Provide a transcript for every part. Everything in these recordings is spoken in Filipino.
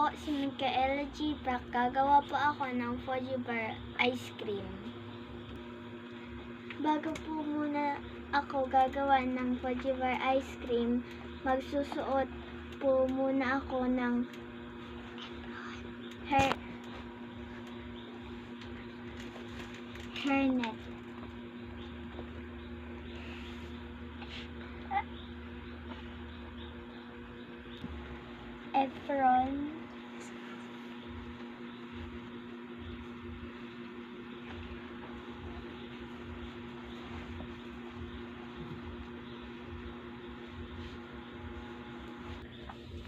po si Micaela G. Prac. Gagawa po ako ng Fuji Bar ice cream. Bago po muna ako gagawa ng Fuji Bar ice cream, magsusuot po muna ako ng hairnet. Efron.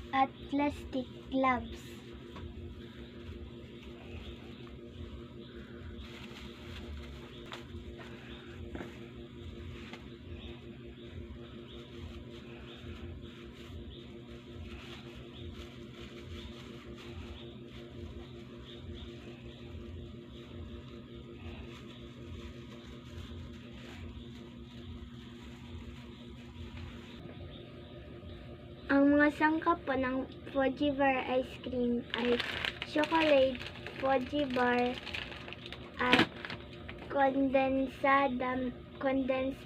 At plastic gloves. Ang mga sangkap po ng Fuji Bar ice cream ay chocolate, Fuji Bar, at condensed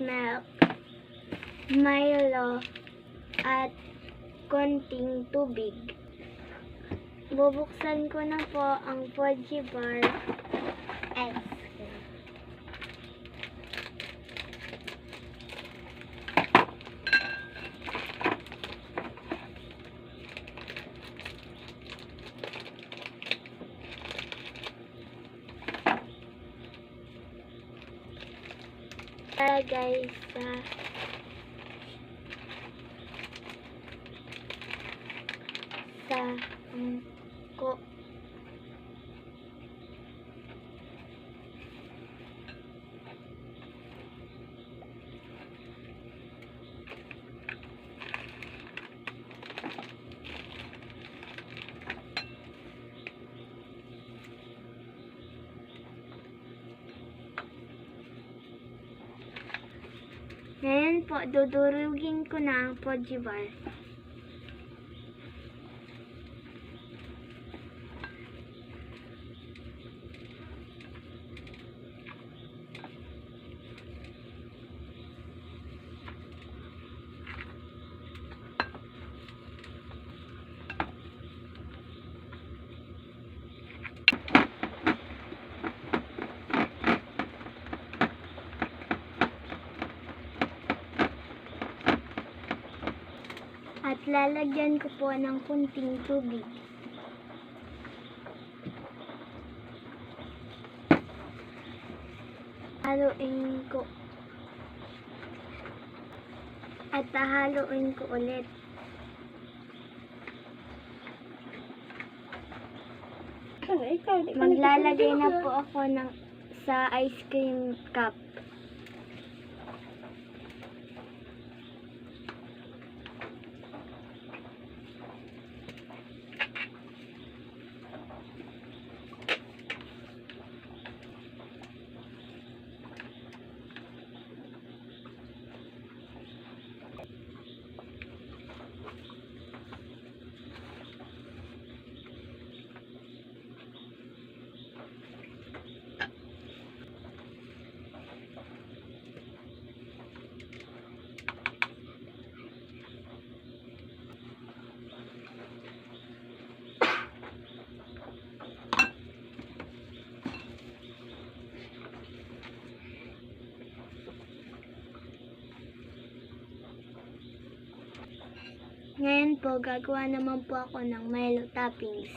milk, Milo, at konting tubig. Bubuksan ko na po ang Fuji Bar ice cream. Guys, ko Ngayon po, dudurugin ko na ang Fuji Bar. At lalagyan ko po ng kunting tubig. Haluin ko. At haluin ko ulit. Maglalagay na po ako sa ice cream cup. Ngayon po, gagawa naman po ako ng Milo toppings.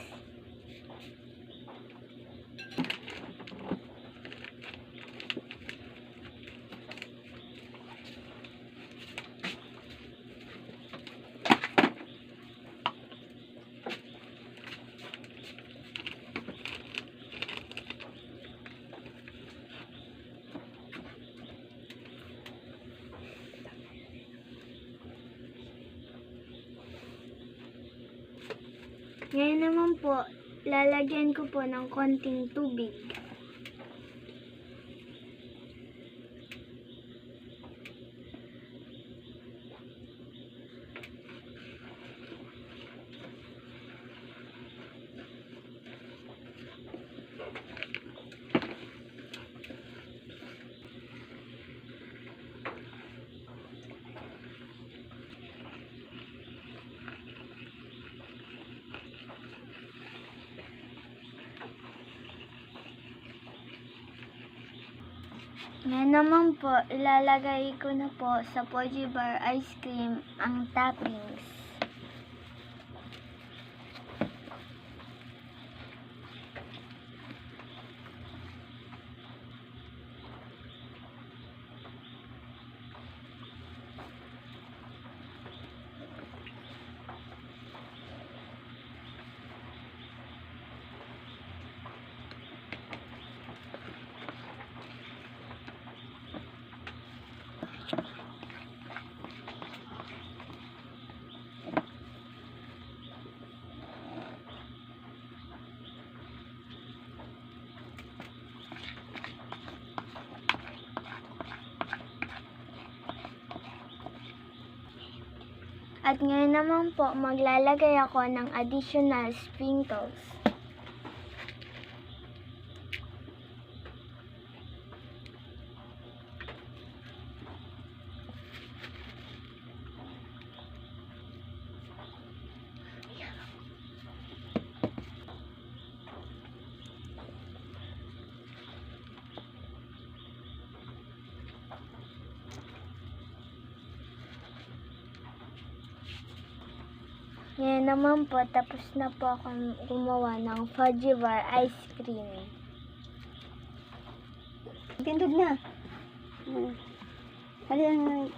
Ngayon naman po, lalagyan ko po ng konting tubig. Ngayon naman po, ilalagay ko na po sa Fuji Bar ice cream ang toppings. At ngayon naman po, maglalagay ako ng additional sprinkles. Ngayon naman po, tapos na po akong gumawa ng Fuji Bar ice cream. Tindog na. Hali ang...